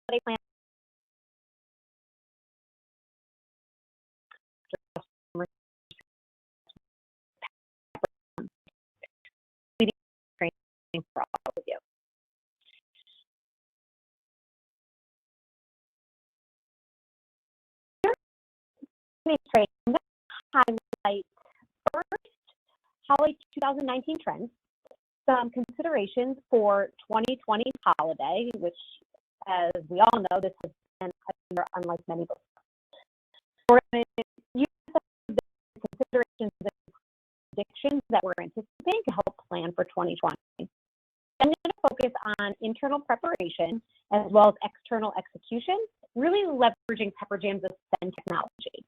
holiday plan training for all of you. Training, I'm going to highlight first holiday 2019 trends, some considerations for 2020 holiday, which, as we all know, this has been a year unlike many before. We're going to use some of the considerations and predictions that we're anticipating to help plan for 2020. I'm going to focus on internal preparation as well as external execution, really leveraging Pepper Jam's Ascend technology.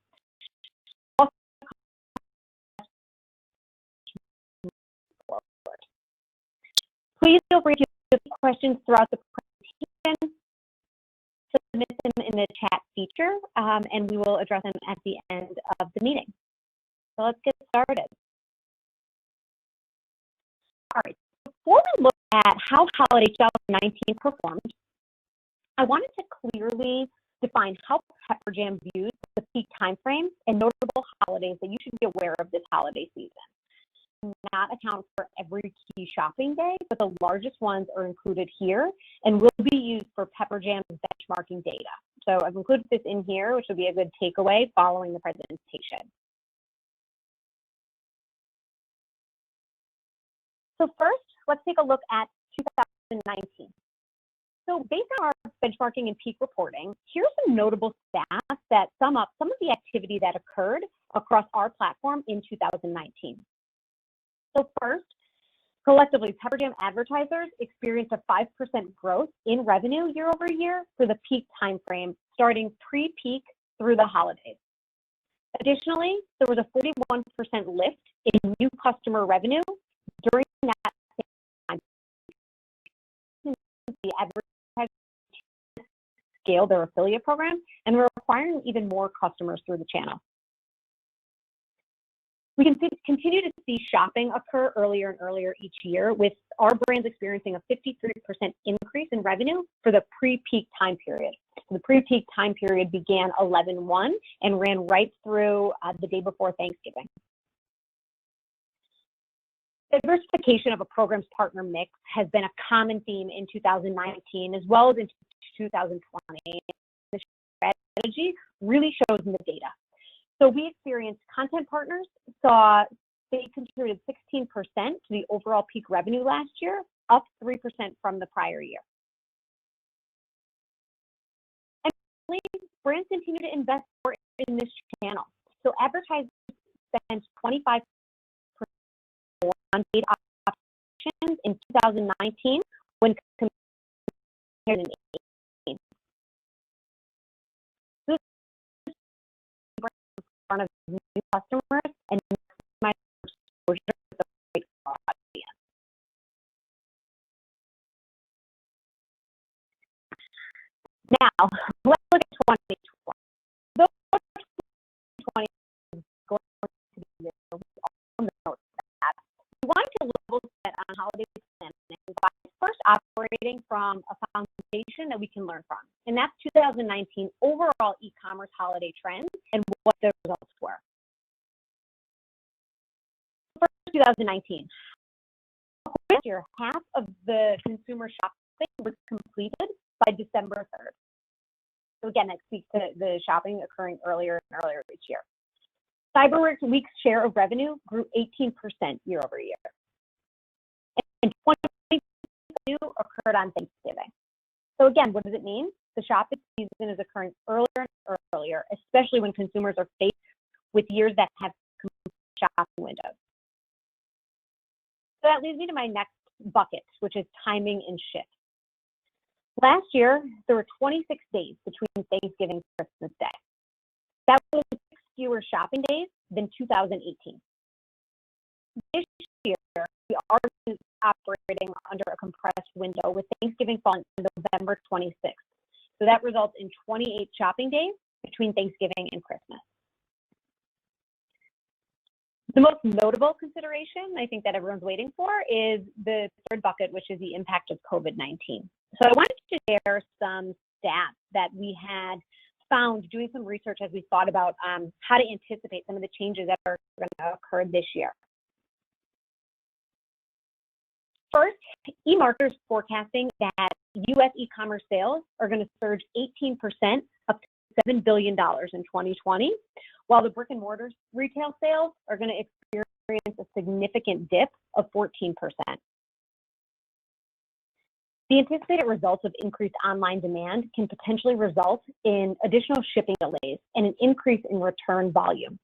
Please feel free to ask questions throughout the presentation, submit them in the chat feature, and we will address them at the end of the meeting. So let's get started. All right, before we look at how holiday 2019 performed, I wanted to clearly define how Pepper Jam views the peak timeframes and notable holidays that you should be aware of this holiday season. Not account for every key shopping day, but the largest ones are included here and will be used for Pepper Jam's benchmarking data. So I've included this in here, which will be a good takeaway following the presentation. So first, let's take a look at 2019. So based on our benchmarking and peak reporting, here's some notable stats that sum up some of the activity that occurred across our platform in 2019. So first, collectively, Pepper Jam advertisers experienced a 5% growth in revenue year over year for the peak timeframe, starting pre-peak through the holidays. Additionally, there was a 41% lift in new customer revenue during that same time. The advertisers scale their affiliate program, and we're acquiring even more customers through the channel. We can continue to see shopping occur earlier and earlier each year, with our brands experiencing a 53% increase in revenue for the pre-peak time period. So the pre-peak time period began 11/1 and ran right through the day before Thanksgiving. Diversification of a program's partner mix has been a common theme in 2019 as well as in 2020. The strategy really shows in the data. So we experienced content partners they contributed 16% to the overall peak revenue last year, up 3% from the prior year. And brands continue to invest more in this channel. So advertisers spent 25% on paid options in 2019 when compared to 2018. This is in front of new customers and maximize exposure to the right audience. Now, let's look at 2020. Though 2020 is going to be a year, we all know that. We want to level set on holiday planning by first operating from a foundation that we can learn from, and that's 2019 overall e-commerce holiday trends and what the results were. First, 2019. Last year, half of the consumer shopping was completed by December 3rd. So again, that speaks to the shopping occurring earlier and earlier each year. Cyber Week's share of revenue grew 18% year over year. And 20% occurred on Thanksgiving. So again, what does it mean? The shopping season is occurring earlier and earlier, especially when consumers are faced with years that have shopping windows. So that leads me to my next bucket, which is timing and shift. Last year, there were 26 days between Thanksgiving and Christmas Day. That was 6 fewer shopping days than 2018. This year, we are operating under a compressed window with Thanksgiving falling November 26th. So that results in 28 shopping days between Thanksgiving and Christmas. The most notable consideration I think that everyone's waiting for is the third bucket, which is the impact of COVID-19. So I wanted to share some stats that we had found doing some research as we thought about how to anticipate some of the changes that are going to occur this year. First, eMarketer's forecasting that U.S. e-commerce sales are going to surge 18%, up to $7 billion in 2020, while the brick and mortar retail sales are going to experience a significant dip of 14%. The anticipated results of increased online demand can potentially result in additional shipping delays and an increase in return volume.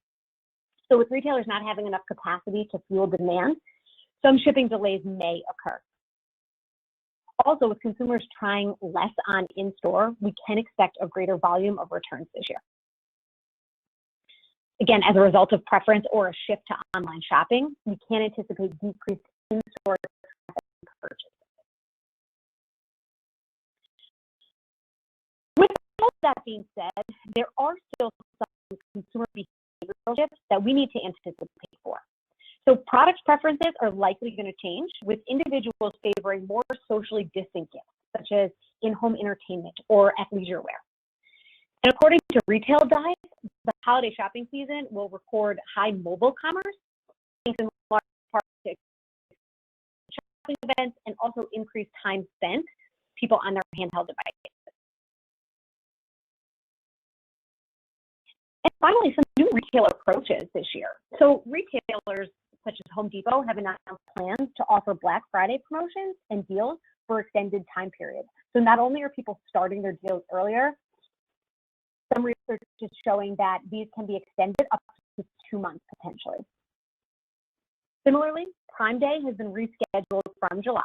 So with retailers not having enough capacity to fuel demand, some shipping delays may occur. Also, with consumers trying less on in-store, we can expect a greater volume of returns this year. Again, as a result of preference or a shift to online shopping, we can anticipate decreased in-store purchases. With all that being said, there are still some consumer behavioral shifts that we need to anticipate for. So product preferences are likely going to change, with individuals favoring more socially distant gifts, such as in-home entertainment or athleisure wear. And according to Retail Dive, the holiday shopping season will record high mobile commerce, thanks in large part to shopping events and also increased time spent people on their handheld devices. And finally, some new retail approaches this year. So retailers such as Home Depot have announced plans to offer Black Friday promotions and deals for extended time periods. So not only are people starting their deals earlier, some research is showing that these can be extended up to 2 months potentially. Similarly, Prime Day has been rescheduled from July,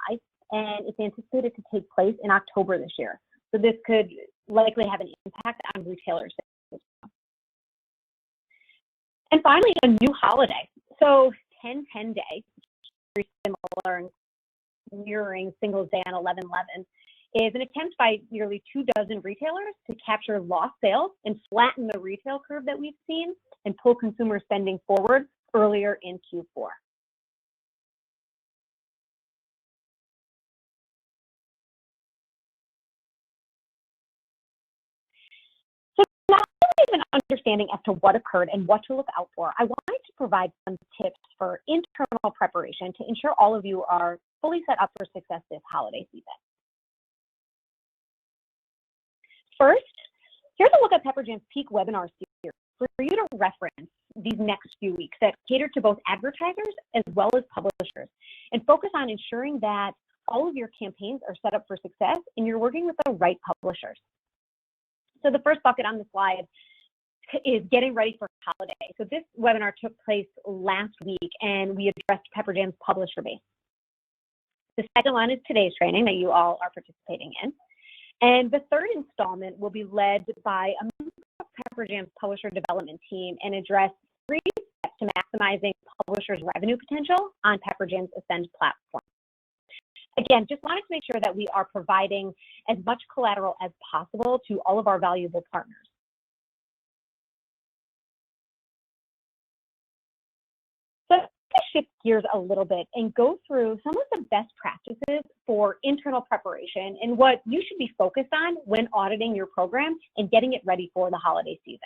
and it's anticipated to take place in October this year. So this could likely have an impact on retailers. And finally, a new holiday. So 10-10 Day, very similar and mirroring Singles Day on 11/11, is an attempt by nearly 24 retailers to capture lost sales and flatten the retail curve that we've seen and pull consumer spending forward earlier in Q4. So now that we have an understanding as to what occurred and what to look out for, I wanted to provide some tips for internal preparation to ensure all of you are fully set up for success this holiday season. First, here's a look at Pepper Jam's peak webinar series for you to reference these next few weeks that cater to both advertisers as well as publishers, and focus on ensuring that all of your campaigns are set up for success and you're working with the right publishers. So the first bucket on the slide is getting ready for holiday. So this webinar took place last week and we addressed Pepper Jam's publisher base. The second one is today's training that you all are participating in. And the third installment will be led by a member of Pepper Jam's publisher development team and address 3 steps to maximizing publishers' revenue potential on Pepper Jam's Ascend platform. Again, just wanted to make sure that we are providing as much collateral as possible to all of our valuable partners. So let's shift gears a little bit and go through some of the best practices for internal preparation and what you should be focused on when auditing your program and getting it ready for the holiday season.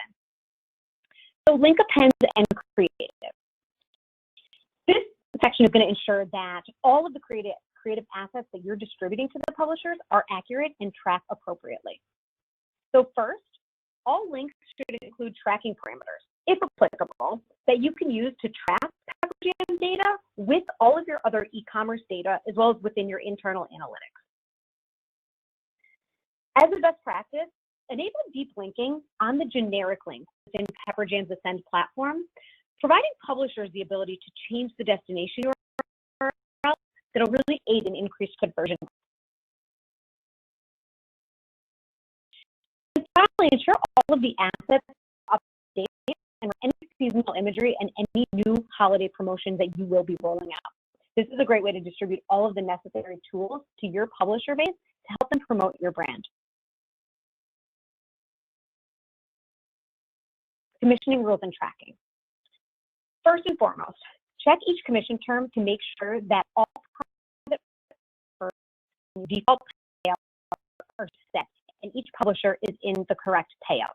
So link appends and creative. This section is going to ensure that all of the creative assets that you're distributing to the publishers are accurate and track appropriately. So first, all links should include tracking parameters, if applicable, that you can use to track Pepper Jam data with all of your other e-commerce data, as well as within your internal analytics. As a best practice, enable deep linking on the generic links within Pepper Jam's Ascend platform, providing publishers the ability to change the destination URL that'll really aid in increased conversion. And finally, ensure all of the assets are updated and any seasonal imagery and any new holiday promotions that you will be rolling out. This is a great way to distribute all of the necessary tools to your publisher base to help them promote your brand. Commissioning rules and tracking. First and foremost, check each commission term to make sure that all default payouts are set and each publisher is in the correct payout.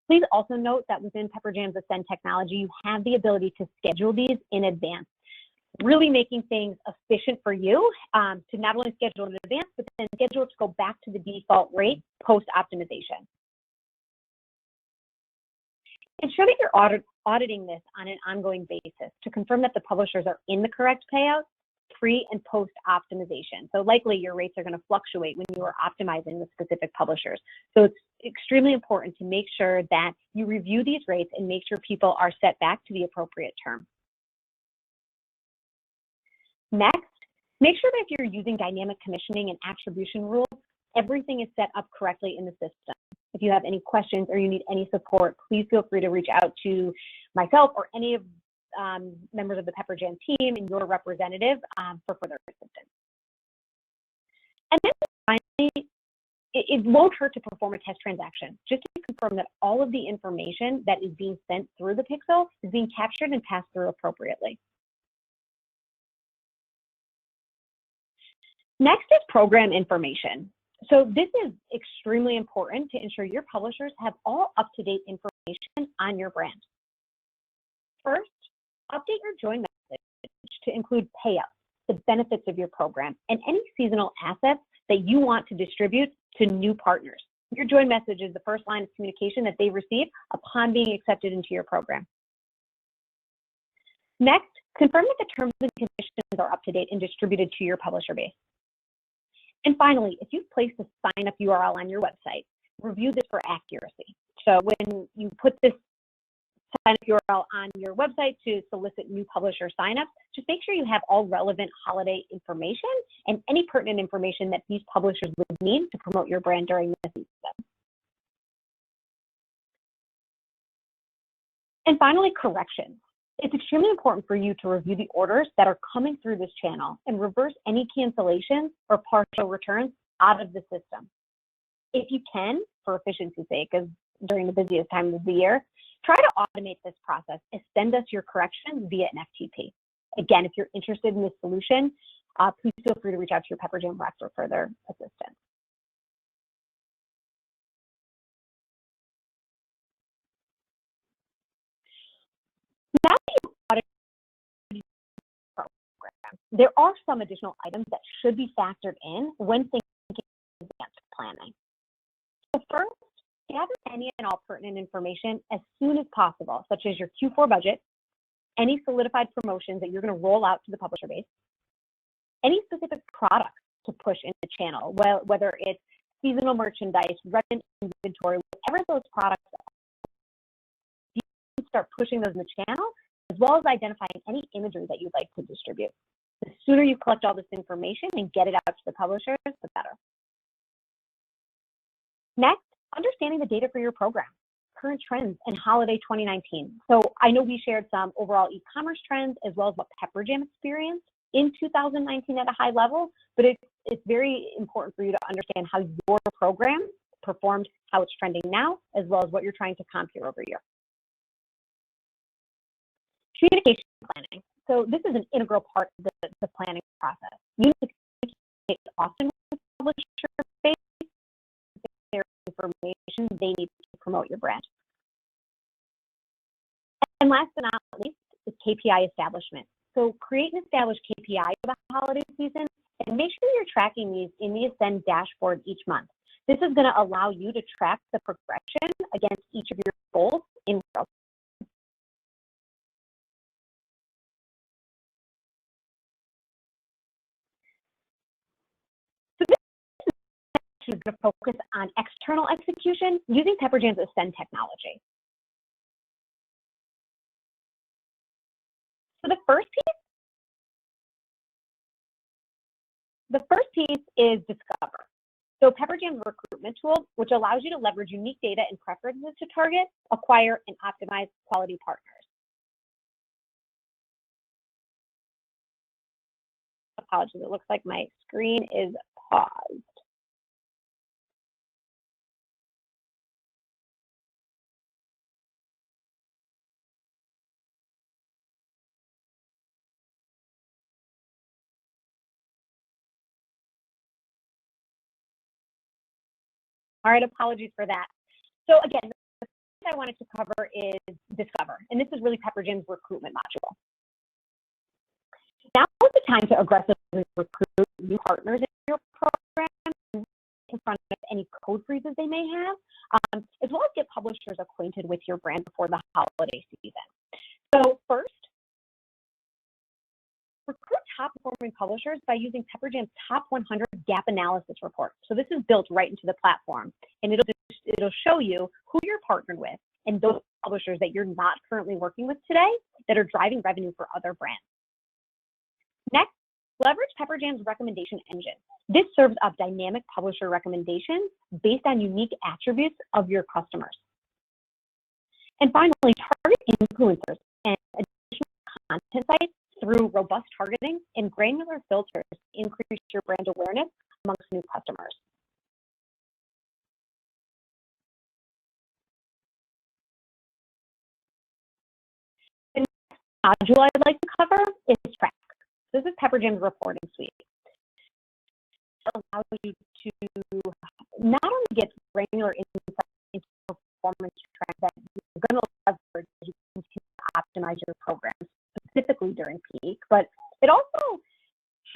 Please also note that within Pepperjam's Ascend technology, you have the ability to schedule these in advance, really making things efficient for you to not only schedule in advance, but then schedule to go back to the default rate post-optimization. Ensure that you're auditing this on an ongoing basis to confirm that the publishers are in the correct payout pre and post optimization. So likely your rates are going to fluctuate when you are optimizing with specific publishers. So it's extremely important to make sure that you review these rates and make sure people are set back to the appropriate term. Next, make sure that if you're using dynamic commissioning and attribution rules, everything is set up correctly in the system. If you have any questions or you need any support, please feel free to reach out to myself or any of members of the Pepperjam team and your representative for further assistance. And then finally, it won't hurt to perform a test transaction, just to confirm that all of the information that is being sent through the Pixel is being captured and passed through appropriately. Next is program information. So this is extremely important to ensure your publishers have all up-to-date information on your brand. First, update your join message to include payouts, the benefits of your program, and any seasonal assets that you want to distribute to new partners. Your join message is the first line of communication that they receive upon being accepted into your program. Next, confirm that the terms and conditions are up to date and distributed to your publisher base. And finally, if you've placed a sign-up URL on your website, review this for accuracy. So when you put this sign-up URL on your website to solicit new publisher signups, just make sure you have all relevant holiday information and any pertinent information that these publishers would need to promote your brand during the season. And finally, corrections. It's extremely important for you to review the orders that are coming through this channel and reverse any cancellations or partial returns out of the system. If you can, for efficiency's sake, as during the busiest time of the year, try to automate this process and send us your corrections via an FTP. Again, if you're interested in this solution, please feel free to reach out to your Pepperjam rep for further assistance. Now that you've audited your program, there are some additional items that should be factored in when thinking advanced planning. So first, gather any and all pertinent information as soon as possible, such as your Q4 budget, any solidified promotions that you're going to roll out to the publisher base, any specific products to push in the channel, whether it's seasonal merchandise, redundant inventory, whatever those products are. You can start pushing those in the channel, as well as identifying any imagery that you'd like to distribute. The sooner you collect all this information and get it out to the publishers, the better. Next, understanding the data for your program, current trends, and holiday 2019. So I know we shared some overall e-commerce trends as well as what Pepperjam experienced in 2019 at a high level, but it's very important for you to understand how your program performed, how it's trending now, as well as what you're trying to comp year over year. Communication planning. So this is an integral part of the planning process. You need to communicate often with the publisher base their information they need to promote your brand. And last but not least is KPI establishment. So create and establish KPI for the holiday season and make sure you're tracking these in the Ascend dashboard each month. This is going to allow you to track the progression against each of your goals in real time. So this is going to focus on external execution using Pepperjam's Ascend technology. So the first piece is Discover. So Pepperjam's recruitment tool, which allows you to leverage unique data and preferences to target, acquire, and optimize quality partners. Apologies, it looks like my screen is paused. All right, apologies for that. So again, the thing I wanted to cover is Discover, and this is really Pepperjam's recruitment module. Now is the time to aggressively recruit new partners in your program in front of any code freezes they may have, as well as get publishers acquainted with your brand before the holiday season. So first, recruit top performing publishers by using Pepperjam's Top 100 Gap Analysis Report. So this is built right into the platform, and it'll show you who you're partnered with and those publishers that you're not currently working with today that are driving revenue for other brands. Next, leverage Pepperjam's recommendation engine. This serves up dynamic publisher recommendations based on unique attributes of your customers. And finally, target influencers and additional content sites through robust targeting and granular filters to increase your brand awareness amongst new customers. The next module I'd like to cover is Track. This is Pepperjam's reporting suite. It allows you to not only get granular insight into performance trends that you're going to leverage as you continue to optimize your programs, specifically during peak, but it also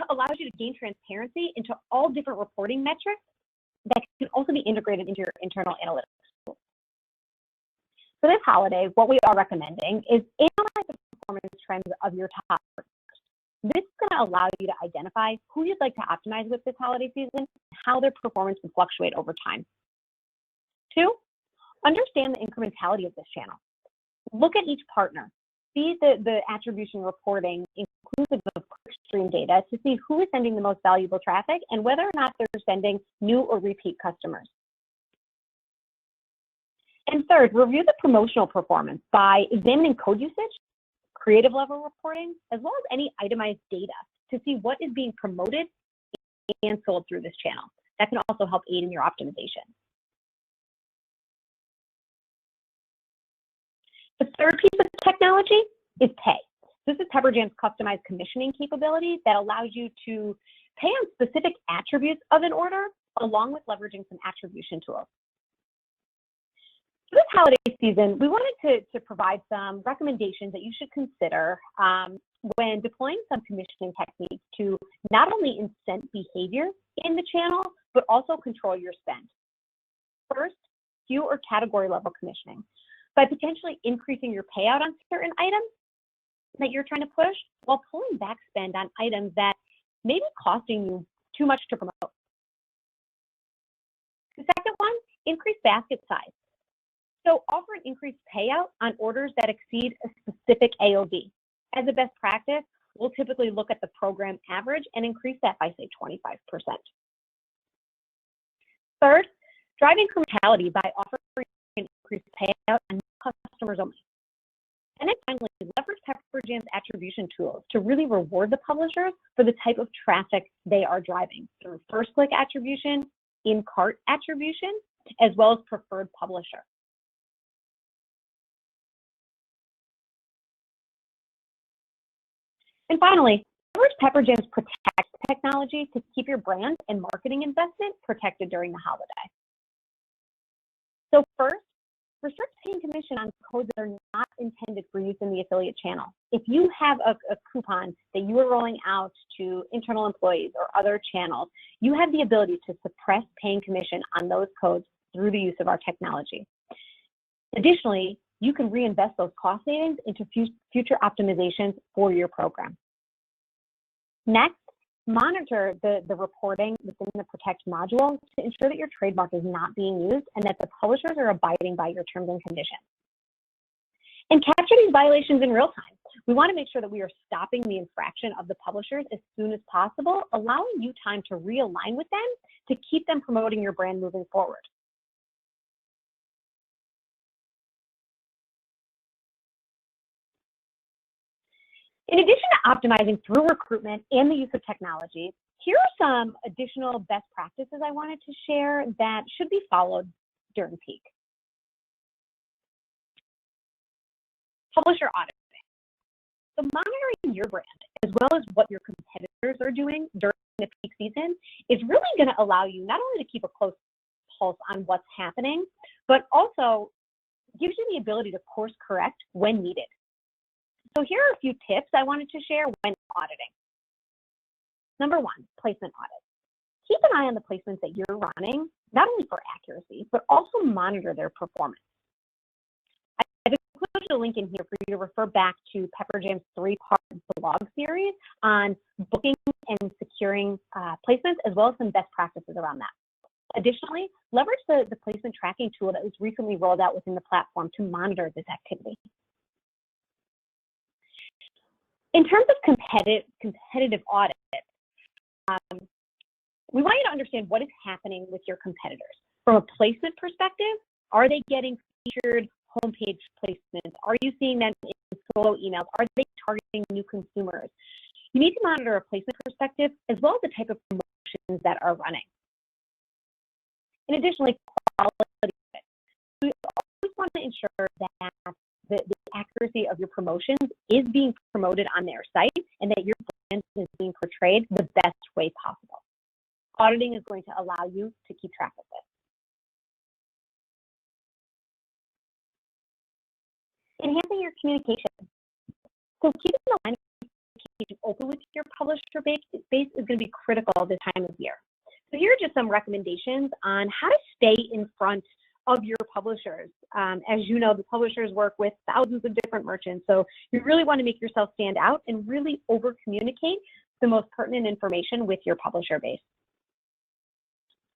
allows you to gain transparency into all different reporting metrics that can also be integrated into your internal analytics tools. For this holiday, what we are recommending is analyze the performance trends of your top partners. This is going to allow you to identify who you'd like to optimize with this holiday season and how their performance will fluctuate over time. 2, understand the incrementality of this channel. Look at each partner. See the attribution reporting inclusive of clickstream data to see who is sending the most valuable traffic and whether or not they're sending new or repeat customers. And third, review the promotional performance by examining code usage, creative level reporting, as well as any itemized data to see what is being promoted and sold through this channel. That can also help aid in your optimization. The third piece of technology is Pay. This is Pepperjam's customized commissioning capability that allows you to pay on specific attributes of an order, along with leveraging some attribution tools. For this holiday season, we wanted to provide some recommendations that you should consider when deploying some commissioning techniques to not only incent behavior in the channel, but also control your spend. First, SKU or category level commissioning, by potentially increasing your payout on certain items that you're trying to push while pulling back spend on items that may be costing you too much to promote. The second one, increase basket size. So offer an increased payout on orders that exceed a specific AOV. As a best practice, we'll typically look at the program average and increase that by, say, 25%. Third, drive incrementality by offering an increased payout on customers only. And then finally, leverage Pepperjam's attribution tools to really reward the publishers for the type of traffic they are driving through first click attribution, in-cart attribution, as well as preferred publisher. And finally, leverage Pepperjam's Protect technology to keep your brand and marketing investment protected during the holiday. So first, restrict paying commission on codes that are not intended for use in the affiliate channel. If you have a coupon that you are rolling out to internal employees or other channels, you have the ability to suppress paying commission on those codes through the use of our technology. Additionally, you can reinvest those cost savings into future optimizations for your program. Next, monitor the reporting within the Protect module to ensure that your trademark is not being used and that the publishers are abiding by your terms and conditions. And capture these violations in real time. We want to make sure that we are stopping the infraction of the publishers as soon as possible, allowing you time to realign with them to keep them promoting your brand moving forward. In addition to optimizing through recruitment and the use of technology, here are some additional best practices I wanted to share that should be followed during peak. Publisher auditing. So monitoring your brand as well as what your competitors are doing during the peak season is really going to allow you not only to keep a close pulse on what's happening, but also gives you the ability to course correct when needed. So here are a few tips I wanted to share when auditing. Number one, placement audit. Keep an eye on the placements that you're running, not only for accuracy, but also monitor their performance. I've included a link in here for you to refer back to PepperJam's 3-part blog series on booking and securing placements, as well as some best practices around that. Additionally, leverage the placement tracking tool that was recently rolled out within the platform to monitor this activity. In terms of competitive audit, we want you to understand what is happening with your competitors. From a placement perspective, are they getting featured homepage placements? Are you seeing them in solo emails? Are they targeting new consumers? You need to monitor a placement perspective as well as the type of promotions that are running. And additionally, quality. We always want to ensure that the accuracy of your promotions is being promoted on their site and that your brand is being portrayed the best way possible. Auditing is going to allow you to keep track of this. Enhancing your communication. So keeping the line of communication open with your publisher base is going to be critical this time of year. So here are just some recommendations on how to stay in front of your publishers. As you know, the publishers work with thousands of different merchants, so you really want to make yourself stand out and really over-communicate the most pertinent information with your publisher base.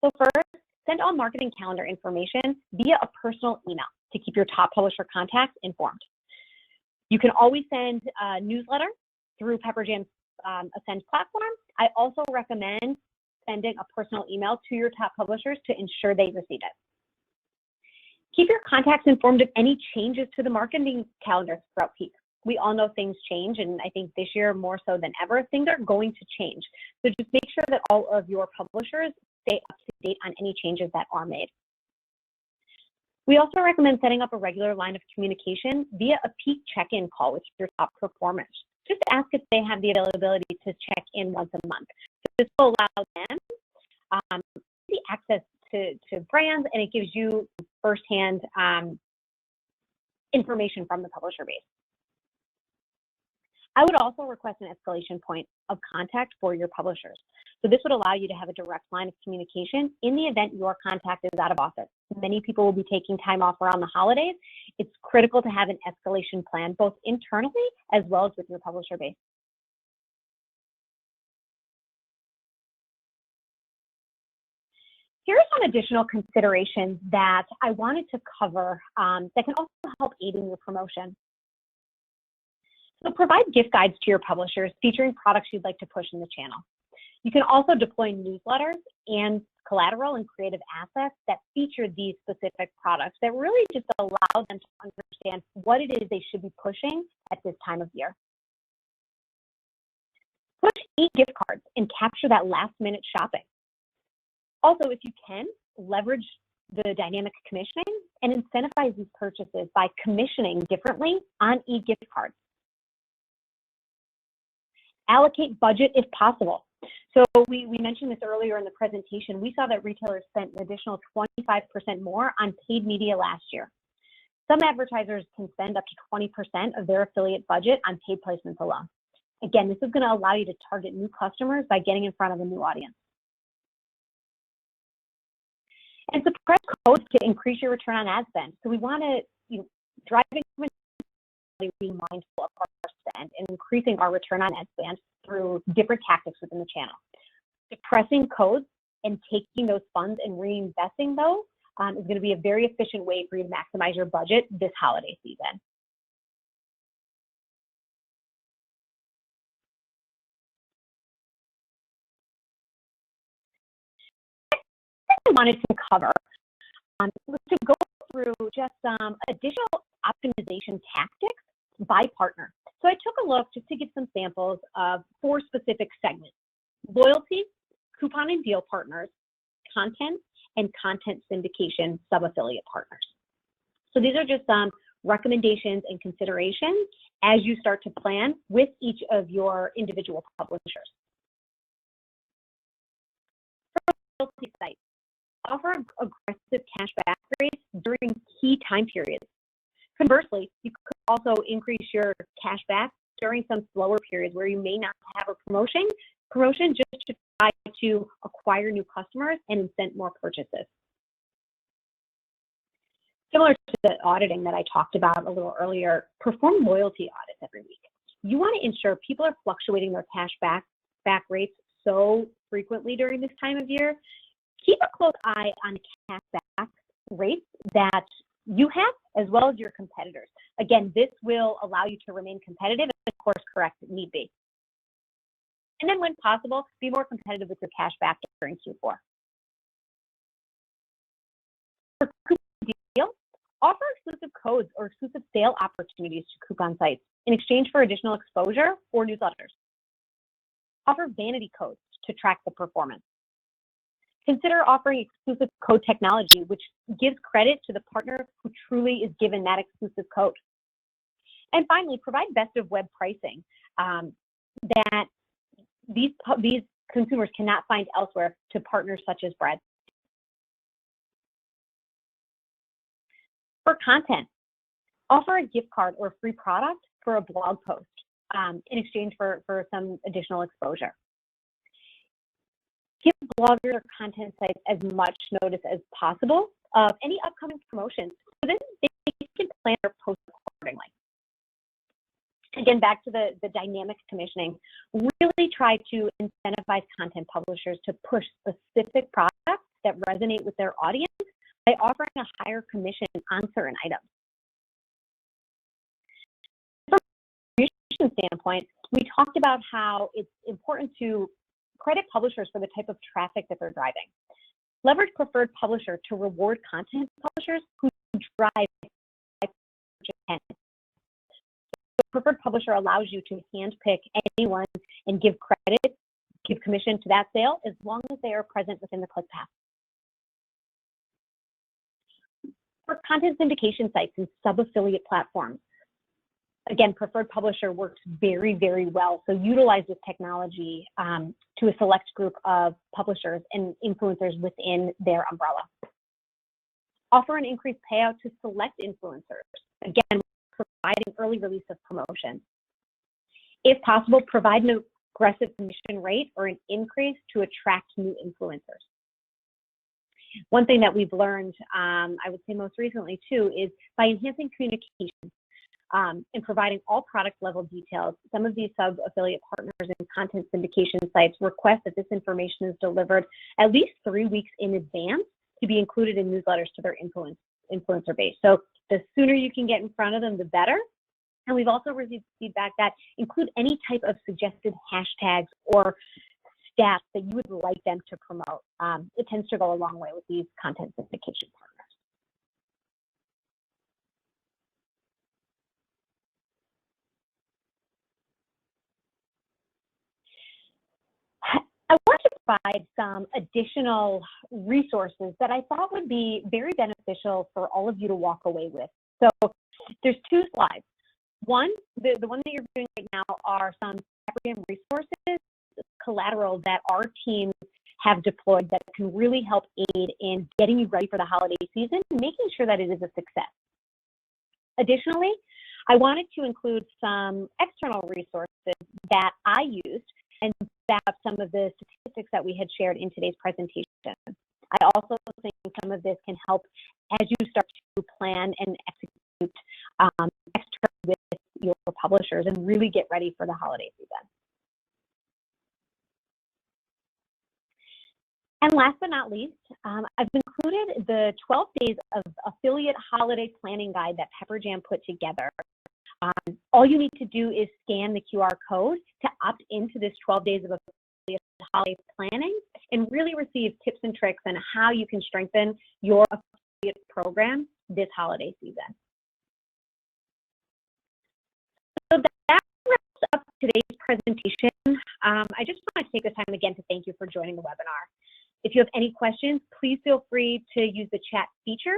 So first, send all marketing calendar information via a personal email to keep your top publisher contacts informed. You can always send a newsletter through PepperJam's Ascend platform. I also recommend sending a personal email to your top publishers to ensure they receive it. Keep your contacts informed of any changes to the marketing calendar throughout peak. We all know things change, and I think this year more so than ever, things are going to change. So just make sure that all of your publishers stay up to date on any changes that are made. We also recommend setting up a regular line of communication via a peak check-in call with your top performers. Just ask if they have the availability to check in once a month. So this will allow them the access to brands, and it gives you firsthand information from the publisher base. I would also request an escalation point of contact for your publishers. So this would allow you to have a direct line of communication in the event your contact is out of office. Many people will be taking time off around the holidays. It's critical to have an escalation plan, both internally as well as with your publisher base. Here are some additional considerations that I wanted to cover that can also help aid in your promotion. So provide gift guides to your publishers featuring products you'd like to push in the channel. You can also deploy newsletters and collateral and creative assets that feature these specific products that really just allow them to understand what it is they should be pushing at this time of year. Push e-gift cards and capture that last-minute shopping. Also, if you can, leverage the dynamic commissioning and incentivize these purchases by commissioning differently on e-gift cards. Allocate budget if possible. So we mentioned this earlier in the presentation. We saw that retailers spent an additional 25% more on paid media last year. Some advertisers can spend up to 20% of their affiliate budget on paid placements alone. Again, this is going to allow you to target new customers by getting in front of a new audience. And suppress codes to increase your return on ad spend. So we want to drive being mindful of our spend and increasing our return on ad spend through different tactics within the channel. Suppressing codes and taking those funds and reinvesting those is going to be a very efficient way for you to maximize your budget this holiday season. I wanted to cover was to go through just some additional optimization tactics by partner. So I took a look just to give some samples of 4 specific segments: loyalty, coupon and deal partners, content, and content syndication sub-affiliate partners. So these are just some recommendations and considerations as you start to plan with each of your individual publishers. For loyalty sites, offer aggressive cashback rates during key time periods. Conversely, you could also increase your cashback during some slower periods where you may not have a promotion just to try to acquire new customers and incent more purchases. Similar to the auditing that I talked about a little earlier, perform loyalty audits every week. You want to ensure people are fluctuating their cashback rates so frequently during this time of year. Keep a close eye on cashback rates that you have as well as your competitors. Again, this will allow you to remain competitive and, of course, correct if need be. And then when possible, be more competitive with your cashback during Q4. For coupon deal, offer exclusive codes or exclusive sale opportunities to coupon sites in exchange for additional exposure or newsletters. Offer vanity codes to track the performance. Consider offering exclusive code technology, which gives credit to the partner who truly is given that exclusive code. And finally, provide best of web pricing that these consumers cannot find elsewhere to partners such as Bread. For content, offer a gift card or free product for a blog post in exchange for some additional exposure. Give bloggers or content sites as much notice as possible of any upcoming promotions so that they can plan their posts accordingly. Again, back to the dynamic commissioning, really try to incentivize content publishers to push specific products that resonate with their audience by offering a higher commission on certain items. From a distribution standpoint, we talked about how it's important to credit publishers for the type of traffic that they're driving. Leverage preferred publisher to reward content publishers who drive content. Preferred publisher allows you to handpick anyone and give commission to that sale as long as they are present within the click path. For content syndication sites and sub-affiliate platforms, again, preferred publisher works very, very well. So utilize this technology to a select group of publishers and influencers within their umbrella. Offer an increased payout to select influencers. Again, providing early release of promotion. If possible, provide an aggressive commission rate or an increase to attract new influencers. One thing that we've learned, I would say most recently too, is by enhancing communication and providing all product level details, some of these sub-affiliate partners and content syndication sites request that this information is delivered at least 3 weeks in advance to be included in newsletters to their influencer base. So the sooner you can get in front of them, the better. And we've also received feedback that include any type of suggested hashtags or stats that you would like them to promote. It tends to go a long way with these content syndication partners. I want to provide some additional resources that I thought would be very beneficial for all of you to walk away with. So there's 2 slides. One, the one that you're doing right now are some resources, collateral that our teams have deployed that can really help aid in getting you ready for the holiday season and making sure that it is a success. Additionally, I wanted to include some external resources that I used and back up some of the statistics that we had shared in today's presentation. I also think some of this can help as you start to plan and execute externally with your publishers and really get ready for the holiday season. And last but not least, I've included the 12 days of affiliate holiday planning guide that Pepperjam put together. All you need to do is scan the QR code to opt into this 12 days of affiliate holiday planning and really receive tips and tricks on how you can strengthen your affiliate program this holiday season. So that wraps up today's presentation. I just want to take this time again to thank you for joining the webinar. If you have any questions, please feel free to use the chat feature.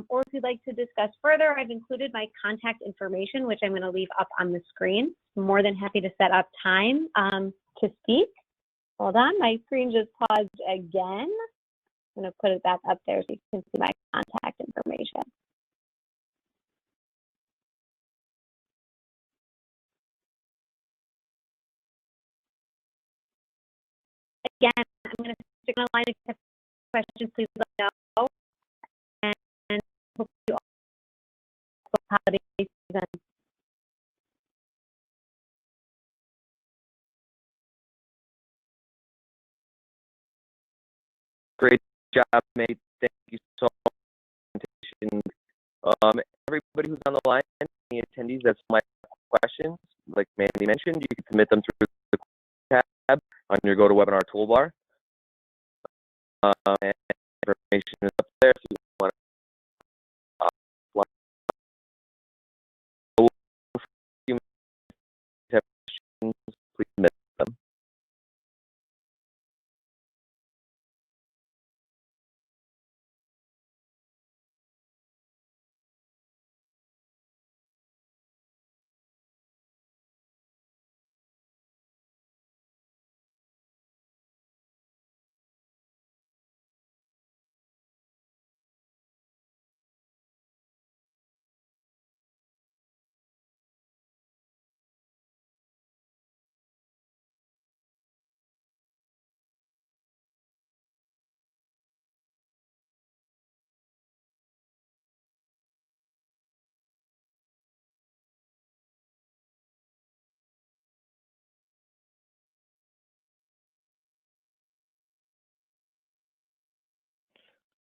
Or if you'd like to discuss further, I've included my contact information, which I'm going to leave up on the screen. I'm more than happy to set up time to speak. Hold on, my screen just paused again. I'm going to put it back up there so you can see my contact information. Again, I'm going to stick my line of questions. Please let me know. And hope you all have a holiday season. Great job, mate. Thank you so much. Everybody who's on the line, any attendees that might have questions, like Mandy mentioned, you can submit them through the tab on your GoToWebinar toolbar. And information is up there if you want to have questions, please submit them.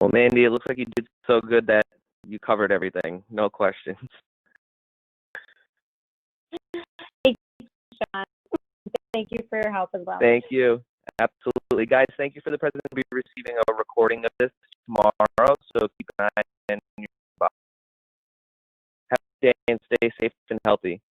Well, Mandy, it looks like you did so good that you covered everything. No questions. Thank you, Sean. Thank you for your help as well. Thank you. Absolutely. Guys, thank you for the presentation. We'll be receiving a recording of this tomorrow, so keep an eye on your box. Have a good day and stay safe and healthy.